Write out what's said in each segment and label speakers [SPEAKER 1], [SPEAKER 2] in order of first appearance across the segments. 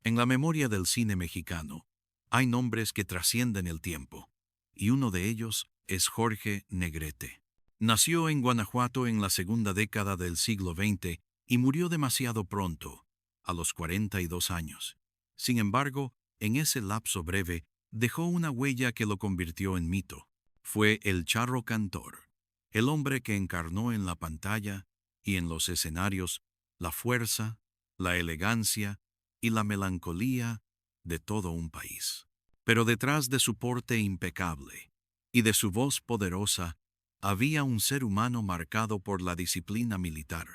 [SPEAKER 1] En la memoria del cine mexicano, hay nombres que trascienden el tiempo, y uno de ellos es Jorge Negrete. Nació en Guanajuato en la segunda década del siglo XX y murió demasiado pronto, a los 42 años. Sin embargo, en ese lapso breve, dejó una huella que lo convirtió en mito. Fue el charro cantor, el hombre que encarnó en la pantalla y en los escenarios la fuerza, la elegancia y la melancolía de todo un país. Pero detrás de su porte impecable y de su voz poderosa, había un ser humano marcado por la disciplina militar,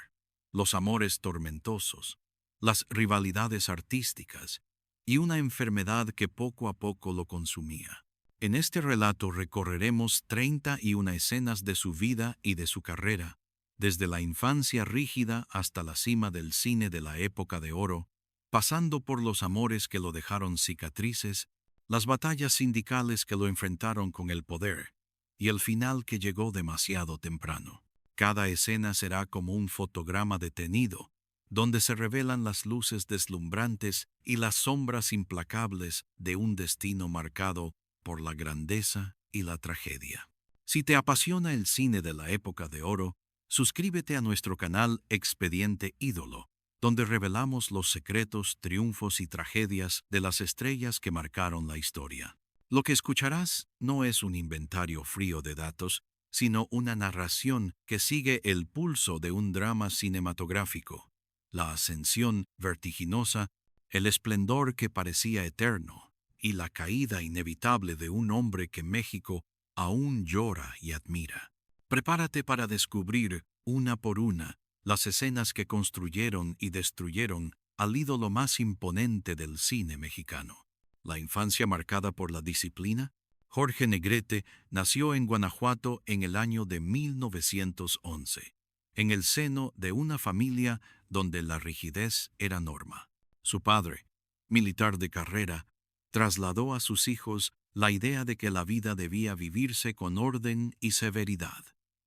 [SPEAKER 1] los amores tormentosos, las rivalidades artísticas y una enfermedad que poco a poco lo consumía. En este relato recorreremos 31 escenas de su vida y de su carrera, desde la infancia rígida hasta la cima del cine de la época de oro, pasando por los amores que lo dejaron cicatrices, las batallas sindicales que lo enfrentaron con el poder, y el final que llegó demasiado temprano. Cada escena será como un fotograma detenido, donde se revelan las luces deslumbrantes y las sombras implacables de un destino marcado por la grandeza y la tragedia. Si te apasiona el cine de la época de oro, suscríbete a nuestro canal Expediente Ídolo, donde revelamos los secretos, triunfos y tragedias de las estrellas que marcaron la historia. Lo que escucharás no es un inventario frío de datos, sino una narración que sigue el pulso de un drama cinematográfico, la ascensión vertiginosa, el esplendor que parecía eterno y la caída inevitable de un hombre que México aún llora y admira. Prepárate para descubrir, una por una, las escenas que construyeron y destruyeron al ídolo más imponente del cine mexicano. La infancia marcada por la disciplina. Jorge Negrete nació en Guanajuato en el año de 1911, en el seno de una familia donde la rigidez era norma. Su padre, militar de carrera, trasladó a sus hijos la idea de que la vida debía vivirse con orden y severidad.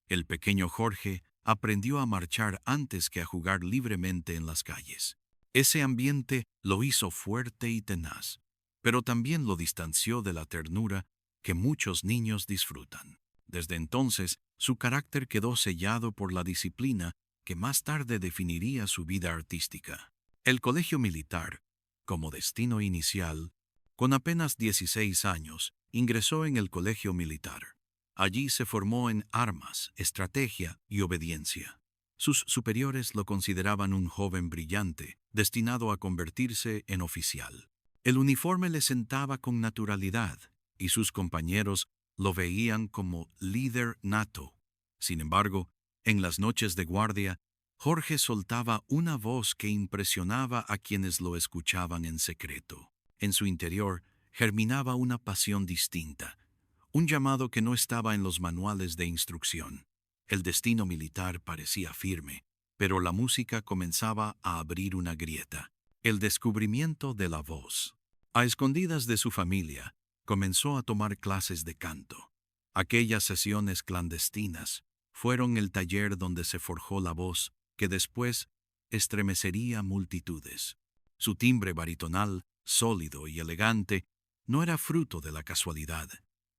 [SPEAKER 1] El pequeño Jorge aprendió a marchar antes que a jugar libremente en las calles. Ese ambiente lo hizo fuerte y tenaz, pero también lo distanció de la ternura que muchos niños disfrutan. Desde entonces, su carácter quedó sellado por la disciplina que más tarde definiría su vida artística. El colegio militar, como destino inicial, con apenas 16 años, ingresó en el colegio militar. Allí se formó en armas, estrategia y obediencia. Sus superiores lo consideraban un joven brillante, destinado a convertirse en oficial. El uniforme le sentaba con naturalidad, y sus compañeros lo veían como líder nato. Sin embargo, en las noches de guardia, Jorge soltaba una voz que impresionaba a quienes lo escuchaban en secreto. En su interior germinaba una pasión distinta, un llamado que no estaba en los manuales de instrucción. El destino militar parecía firme, pero la música comenzaba a abrir una grieta. El descubrimiento de la voz. A escondidas de su familia, comenzó a tomar clases de canto. Aquellas sesiones clandestinas fueron el taller donde se forjó la voz que después estremecería multitudes. Su timbre baritonal, sólido y elegante, no era fruto de la casualidad,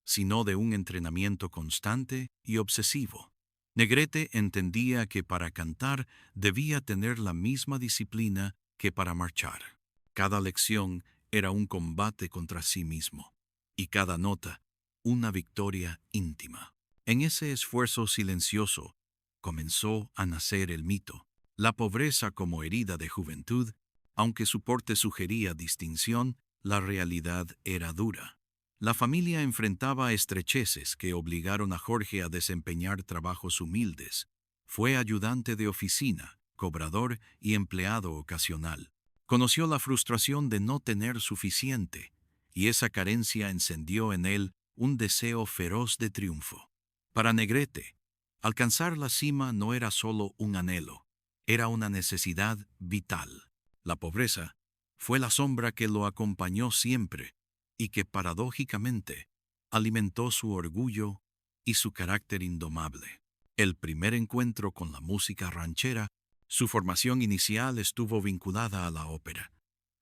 [SPEAKER 1] sino de un entrenamiento constante y obsesivo. Negrete entendía que para cantar debía tener la misma disciplina que para marchar. Cada lección era un combate contra sí mismo, y cada nota una victoria íntima. En ese esfuerzo silencioso comenzó a nacer el mito. La pobreza como herida de juventud, aunque su porte sugería distinción, la realidad era dura. La familia enfrentaba estrecheces que obligaron a Jorge a desempeñar trabajos humildes. Fue ayudante de oficina, cobrador y empleado ocasional. Conoció la frustración de no tener suficiente, y esa carencia encendió en él un deseo feroz de triunfo. Para Negrete, alcanzar la cima no era solo un anhelo, era una necesidad vital. La pobreza fue la sombra que lo acompañó siempre y que, paradójicamente, alimentó su orgullo y su carácter indomable. El primer encuentro con la música ranchera, su formación inicial estuvo vinculada a la ópera.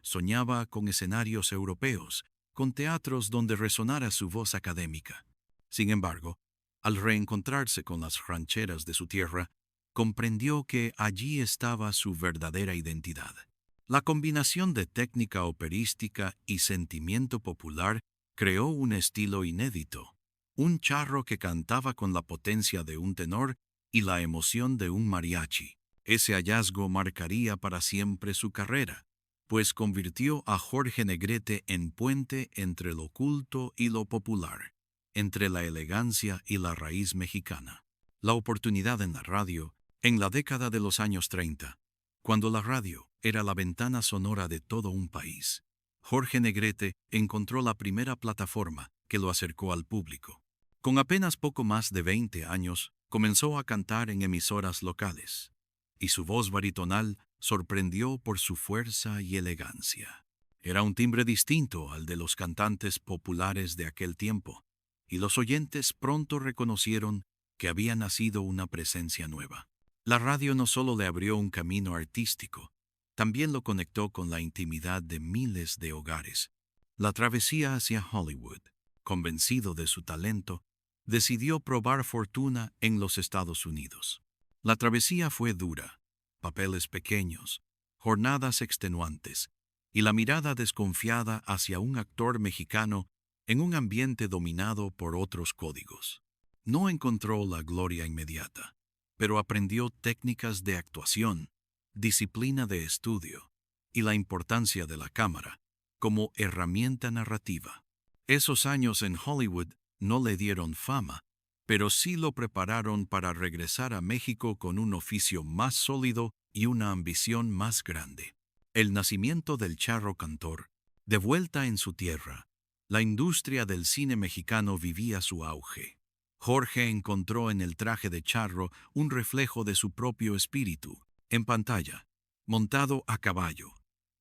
[SPEAKER 1] Soñaba con escenarios europeos, con teatros donde resonara su voz académica. Sin embargo, al reencontrarse con las rancheras de su tierra, comprendió que allí estaba su verdadera identidad. La combinación de técnica operística y sentimiento popular creó un estilo inédito, un charro que cantaba con la potencia de un tenor y la emoción de un mariachi. Ese hallazgo marcaría para siempre su carrera, pues convirtió a Jorge Negrete en puente entre lo culto y lo popular, entre la elegancia y la raíz mexicana. La oportunidad en la radio, en la década de los años 30, cuando la radio era la ventana sonora de todo un país, Jorge Negrete encontró la primera plataforma que lo acercó al público. Con apenas poco más de 20 años, comenzó a cantar en emisoras locales, y su voz baritonal sorprendió por su fuerza y elegancia. Era un timbre distinto al de los cantantes populares de aquel tiempo, y los oyentes pronto reconocieron que había nacido una presencia nueva. La radio no solo le abrió un camino artístico, también lo conectó con la intimidad de miles de hogares. La travesía hacia Hollywood, convencido de su talento, decidió probar fortuna en los Estados Unidos. La travesía fue dura, papeles pequeños, jornadas extenuantes, y la mirada desconfiada hacia un actor mexicano en un ambiente dominado por otros códigos. No encontró la gloria inmediata, pero aprendió técnicas de actuación, disciplina de estudio y la importancia de la cámara como herramienta narrativa. Esos años en Hollywood no le dieron fama, pero sí lo prepararon para regresar a México con un oficio más sólido y una ambición más grande. El nacimiento del charro cantor, de vuelta en su tierra, la industria del cine mexicano vivía su auge. Jorge encontró en el traje de charro un reflejo de su propio espíritu, en pantalla, montado a caballo,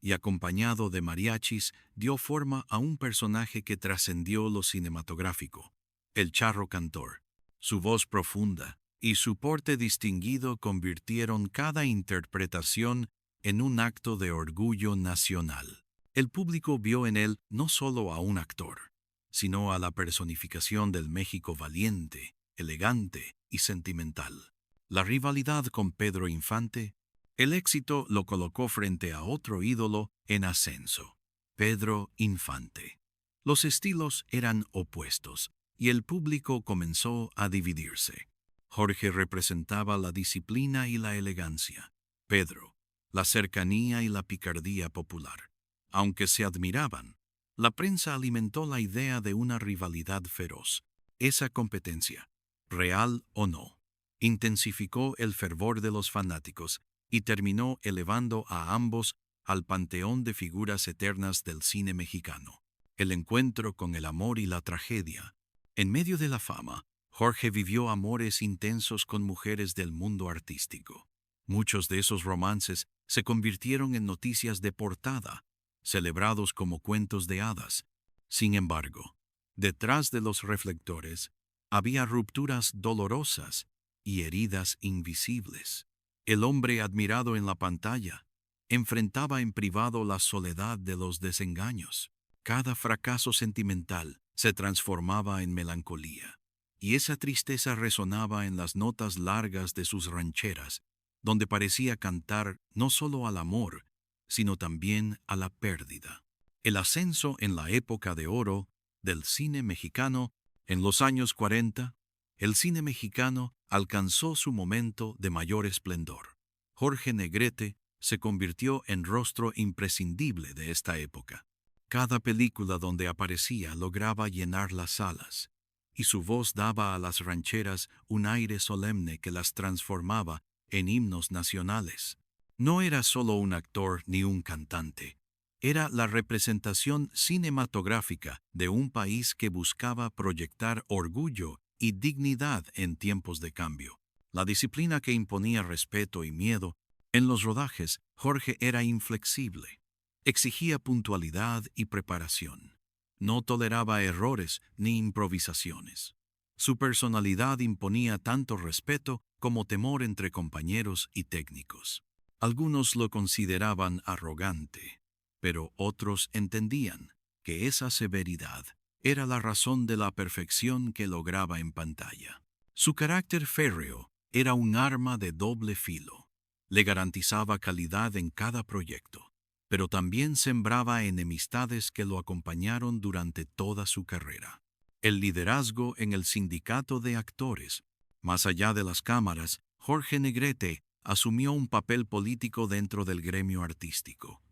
[SPEAKER 1] y acompañado de mariachis, dio forma a un personaje que trascendió lo cinematográfico, el charro cantor. Su voz profunda y su porte distinguido convirtieron cada interpretación en un acto de orgullo nacional. El público vio en él no solo a un actor, sino a la personificación del México valiente, elegante y sentimental. La rivalidad con Pedro Infante, el éxito lo colocó frente a otro ídolo en ascenso, Pedro Infante. Los estilos eran opuestos y el público comenzó a dividirse. Jorge representaba la disciplina y la elegancia. Pedro, la cercanía y la picardía popular. Aunque se admiraban, la prensa alimentó la idea de una rivalidad feroz. Esa competencia, real o no, intensificó el fervor de los fanáticos y terminó elevando a ambos al panteón de figuras eternas del cine mexicano. El encuentro con el amor y la tragedia. En medio de la fama, Jorge vivió amores intensos con mujeres del mundo artístico. Muchos de esos romances se convirtieron en noticias de portada, celebrados como cuentos de hadas. Sin embargo, detrás de los reflectores había rupturas dolorosas y heridas invisibles. El hombre admirado en la pantalla enfrentaba en privado la soledad de los desengaños. Cada fracaso sentimental se transformaba en melancolía, y esa tristeza resonaba en las notas largas de sus rancheras, donde parecía cantar no solo al amor, sino también a la pérdida. El ascenso en la época de oro del cine mexicano, en los años 40, el cine mexicano alcanzó su momento de mayor esplendor. Jorge Negrete se convirtió en rostro imprescindible de esta época. Cada película donde aparecía lograba llenar las salas, y su voz daba a las rancheras un aire solemne que las transformaba en himnos nacionales. No era solo un actor ni un cantante, era la representación cinematográfica de un país que buscaba proyectar orgullo y dignidad en tiempos de cambio. La disciplina que imponía respeto y miedo, en los rodajes, Jorge era inflexible. Exigía puntualidad y preparación. No toleraba errores ni improvisaciones. Su personalidad imponía tanto respeto como temor entre compañeros y técnicos. Algunos lo consideraban arrogante, pero otros entendían que esa severidad era la razón de la perfección que lograba en pantalla. Su carácter férreo era un arma de doble filo. Le garantizaba calidad en cada proyecto, pero también sembraba enemistades que lo acompañaron durante toda su carrera. El liderazgo en el sindicato de actores. Más allá de las cámaras, Jorge Negrete asumió un papel político dentro del gremio artístico.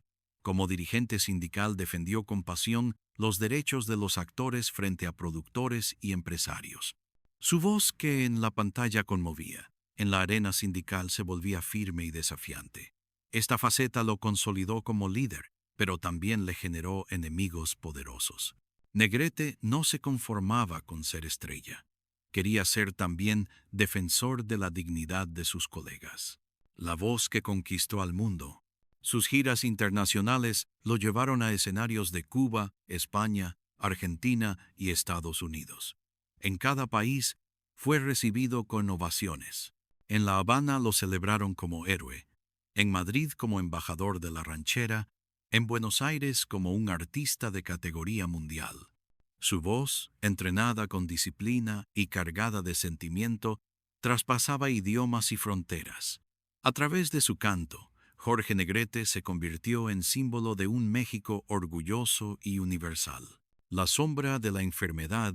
[SPEAKER 1] Como dirigente sindical defendió con pasión los derechos de los actores frente a productores y empresarios. Su voz, que en la pantalla conmovía, en la arena sindical se volvía firme y desafiante. Esta faceta lo consolidó como líder, pero también le generó enemigos poderosos. Negrete no se conformaba con ser estrella. Quería ser también defensor de la dignidad de sus colegas. La voz que conquistó al mundo. Sus giras internacionales lo llevaron a escenarios de Cuba, España, Argentina y Estados Unidos. En cada país fue recibido con ovaciones. En La Habana lo celebraron como héroe, en Madrid como embajador de la ranchera, en Buenos Aires como un artista de categoría mundial. Su voz, entrenada con disciplina y cargada de sentimiento, traspasaba idiomas y fronteras. A través de su canto, Jorge Negrete se convirtió en símbolo de un México orgulloso y universal. La sombra de la enfermedad.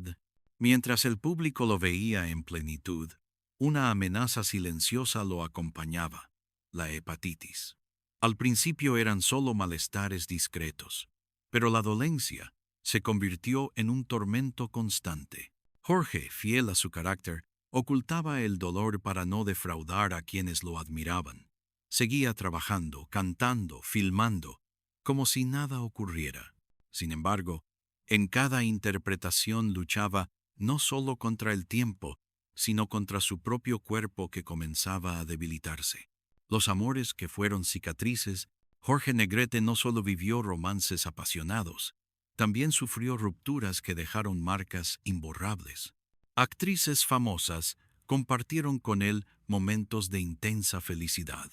[SPEAKER 1] Mientras el público lo veía en plenitud, una amenaza silenciosa lo acompañaba: la hepatitis. Al principio eran solo malestares discretos, pero la dolencia se convirtió en un tormento constante. Jorge, fiel a su carácter, ocultaba el dolor para no defraudar a quienes lo admiraban. Seguía trabajando, cantando, filmando, como si nada ocurriera. Sin embargo, en cada interpretación luchaba no solo contra el tiempo, sino contra su propio cuerpo que comenzaba a debilitarse. Los amores que fueron cicatrices. Jorge Negrete no solo vivió romances apasionados, también sufrió rupturas que dejaron marcas imborrables. Actrices famosas compartieron con él momentos de intensa felicidad,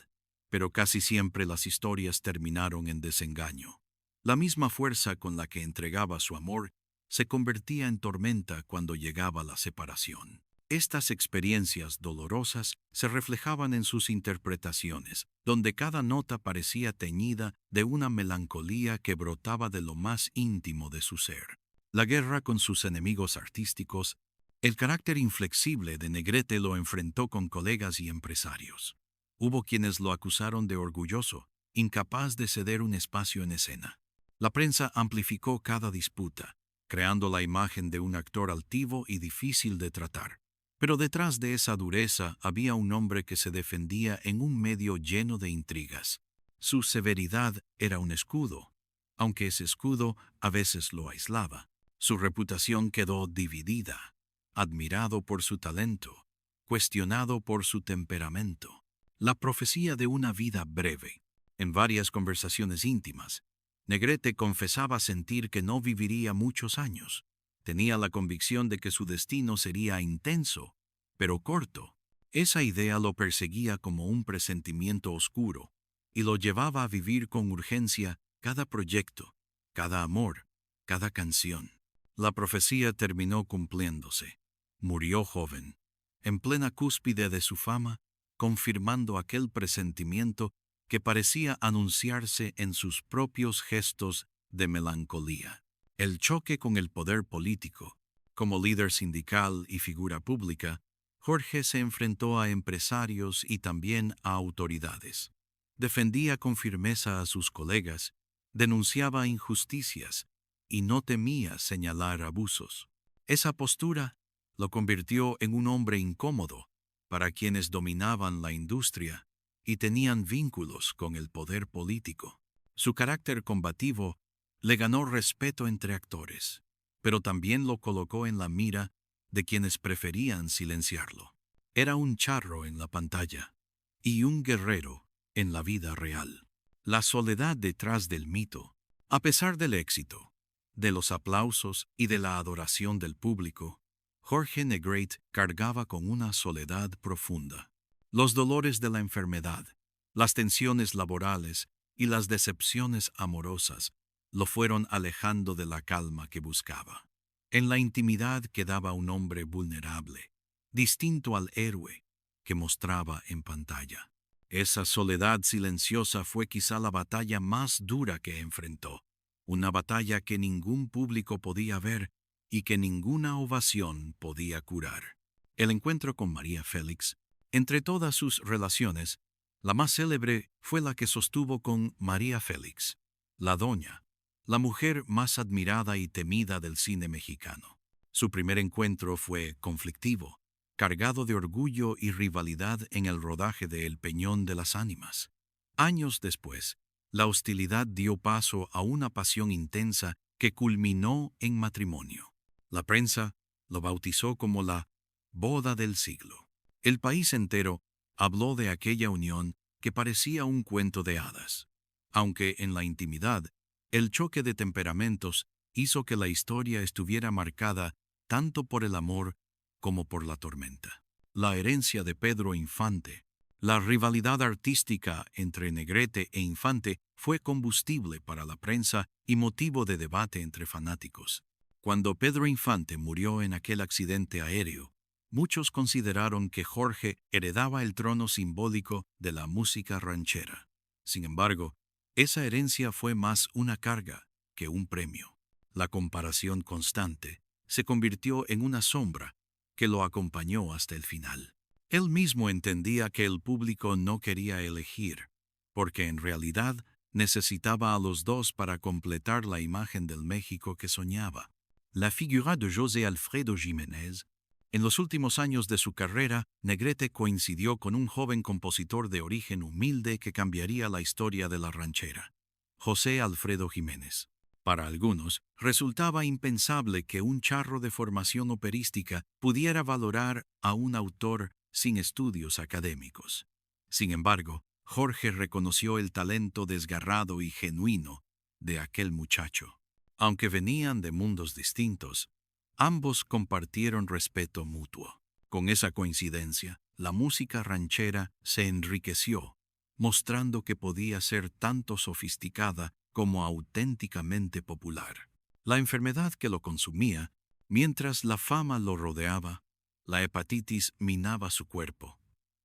[SPEAKER 1] pero casi siempre las historias terminaron en desengaño. La misma fuerza con la que entregaba su amor se convertía en tormenta cuando llegaba la separación. Estas experiencias dolorosas se reflejaban en sus interpretaciones, donde cada nota parecía teñida de una melancolía que brotaba de lo más íntimo de su ser. La guerra con sus enemigos artísticos. El carácter inflexible de Negrete lo enfrentó con colegas y empresarios. Hubo quienes lo acusaron de orgulloso, incapaz de ceder un espacio en escena. La prensa amplificó cada disputa, creando la imagen de un actor altivo y difícil de tratar. Pero detrás de esa dureza había un hombre que se defendía en un medio lleno de intrigas. Su severidad era un escudo, aunque ese escudo a veces lo aislaba. Su reputación quedó dividida, admirado por su talento, cuestionado por su temperamento. La profecía de una vida breve. En varias conversaciones íntimas, Negrete confesaba sentir que no viviría muchos años. Tenía la convicción de que su destino sería intenso, pero corto. Esa idea lo perseguía como un presentimiento oscuro y lo llevaba a vivir con urgencia cada proyecto, cada amor, cada canción. La profecía terminó cumpliéndose. Murió joven, en plena cúspide de su fama, confirmando aquel presentimiento que parecía anunciarse en sus propios gestos de melancolía. El choque con el poder político. Como líder sindical y figura pública, Jorge se enfrentó a empresarios y también a autoridades. Defendía con firmeza a sus colegas, denunciaba injusticias y no temía señalar abusos. Esa postura lo convirtió en un hombre incómodo para quienes dominaban la industria y tenían vínculos con el poder político. Su carácter combativo le ganó respeto entre actores, pero también lo colocó en la mira de quienes preferían silenciarlo. Era un charro en la pantalla y un guerrero en la vida real. La soledad detrás del mito. A pesar del éxito, de los aplausos y de la adoración del público, Jorge Negrete cargaba con una soledad profunda. Los dolores de la enfermedad, las tensiones laborales y las decepciones amorosas lo fueron alejando de la calma que buscaba. En la intimidad quedaba un hombre vulnerable, distinto al héroe que mostraba en pantalla. Esa soledad silenciosa fue quizá la batalla más dura que enfrentó, una batalla que ningún público podía ver y que ninguna ovación podía curar. El encuentro con María Félix, entre todas sus relaciones, la más célebre fue la que sostuvo con María Félix, la doña, la mujer más admirada y temida del cine mexicano. Su primer encuentro fue conflictivo, cargado de orgullo y rivalidad en el rodaje de El Peñón de las Ánimas. Años después, la hostilidad dio paso a una pasión intensa que culminó en matrimonio. La prensa lo bautizó como la boda del siglo. El país entero habló de aquella unión que parecía un cuento de hadas, aunque en la intimidad, el choque de temperamentos hizo que la historia estuviera marcada tanto por el amor como por la tormenta. La herencia de Pedro Infante, la rivalidad artística entre Negrete e Infante fue combustible para la prensa y motivo de debate entre fanáticos. Cuando Pedro Infante murió en aquel accidente aéreo, muchos consideraron que Jorge heredaba el trono simbólico de la música ranchera. Sin embargo, esa herencia fue más una carga que un premio. La comparación constante se convirtió en una sombra que lo acompañó hasta el final. Él mismo entendía que el público no quería elegir, porque en realidad necesitaba a los dos para completar la imagen del México que soñaba. La figura de José Alfredo Jiménez. En los últimos años de su carrera, Negrete coincidió con un joven compositor de origen humilde que cambiaría la historia de la ranchera, José Alfredo Jiménez. Para algunos, resultaba impensable que un charro de formación operística pudiera valorar a un autor sin estudios académicos. Sin embargo, Jorge reconoció el talento desgarrado y genuino de aquel muchacho. Aunque venían de mundos distintos, ambos compartieron respeto mutuo. Con esa coincidencia, la música ranchera se enriqueció, mostrando que podía ser tanto sofisticada como auténticamente popular. La enfermedad que lo consumía, mientras la fama lo rodeaba, la hepatitis minaba su cuerpo.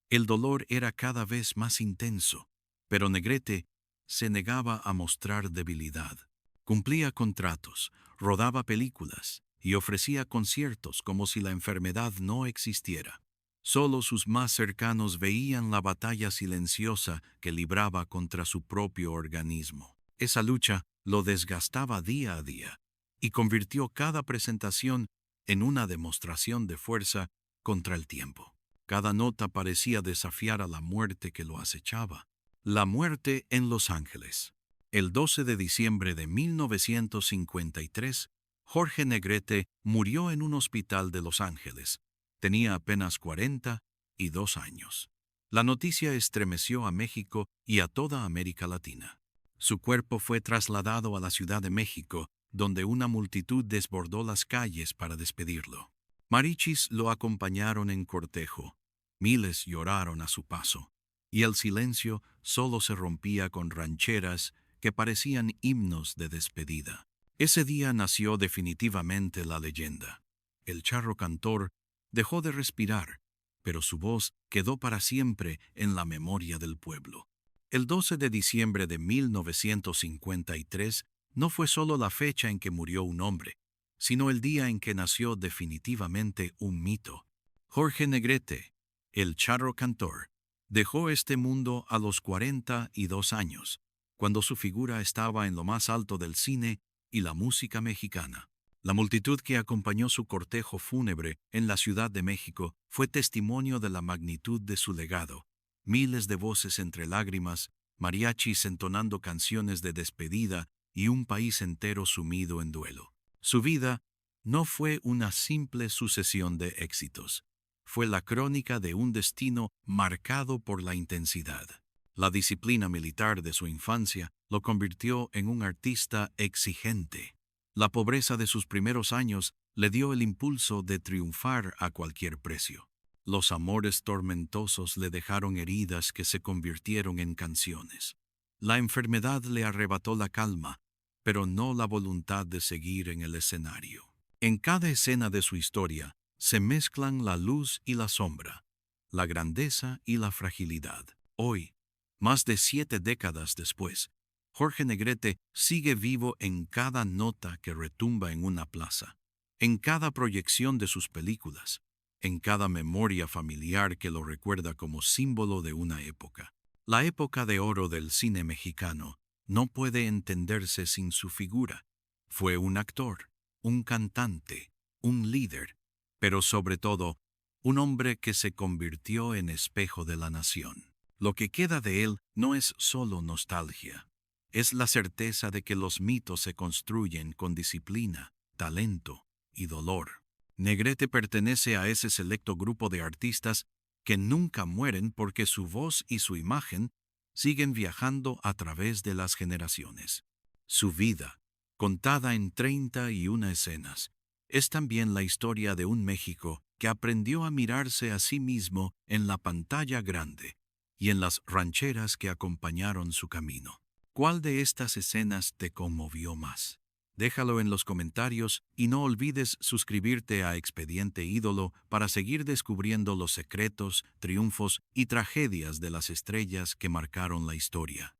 [SPEAKER 1] El dolor era cada vez más intenso, pero Negrete se negaba a mostrar debilidad. Cumplía contratos, rodaba películas y ofrecía conciertos como si la enfermedad no existiera. Solo sus más cercanos veían la batalla silenciosa que libraba contra su propio organismo. Esa lucha lo desgastaba día a día y convirtió cada presentación en una demostración de fuerza contra el tiempo. Cada nota parecía desafiar a la muerte que lo acechaba. La muerte en Los Ángeles. El 12 de diciembre de 1953, Jorge Negrete murió en un hospital de Los Ángeles. Tenía apenas 42 años. La noticia estremeció a México y a toda América Latina. Su cuerpo fue trasladado a la Ciudad de México, donde una multitud desbordó las calles para despedirlo. Mariachis lo acompañaron en cortejo. Miles lloraron a su paso, y el silencio solo se rompía con rancheras que parecían himnos de despedida. Ese día nació definitivamente la leyenda. El charro cantor dejó de respirar, pero su voz quedó para siempre en la memoria del pueblo. El 12 de diciembre de 1953 no fue solo la fecha en que murió un hombre, sino el día en que nació definitivamente un mito. Jorge Negrete, el charro cantor, dejó este mundo a los 42 años, cuando su figura estaba en lo más alto del cine y la música mexicana. La multitud que acompañó su cortejo fúnebre en la Ciudad de México fue testimonio de la magnitud de su legado. Miles de voces entre lágrimas, mariachis entonando canciones de despedida y un país entero sumido en duelo. Su vida no fue una simple sucesión de éxitos. Fue la crónica de un destino marcado por la intensidad. La disciplina militar de su infancia lo convirtió en un artista exigente. La pobreza de sus primeros años le dio el impulso de triunfar a cualquier precio. Los amores tormentosos le dejaron heridas que se convirtieron en canciones. La enfermedad le arrebató la calma, pero no la voluntad de seguir en el escenario. En cada escena de su historia se mezclan la luz y la sombra, la grandeza y la fragilidad. Hoy, más de 7 décadas después, Jorge Negrete sigue vivo en cada nota que retumba en una plaza, en cada proyección de sus películas, en cada memoria familiar que lo recuerda como símbolo de una época. La época de oro del cine mexicano no puede entenderse sin su figura. Fue un actor, un cantante, un líder, pero sobre todo, un hombre que se convirtió en espejo de la nación. Lo que queda de él no es solo nostalgia, es la certeza de que los mitos se construyen con disciplina, talento y dolor. Negrete pertenece a ese selecto grupo de artistas que nunca mueren porque su voz y su imagen siguen viajando a través de las generaciones. Su vida, contada en 31 escenas, es también la historia de un México que aprendió a mirarse a sí mismo en la pantalla grande y en las rancheras que acompañaron su camino. ¿Cuál de estas escenas te conmovió más? Déjalo en los comentarios y no olvides suscribirte a Expediente Ídolo para seguir descubriendo los secretos, triunfos y tragedias de las estrellas que marcaron la historia.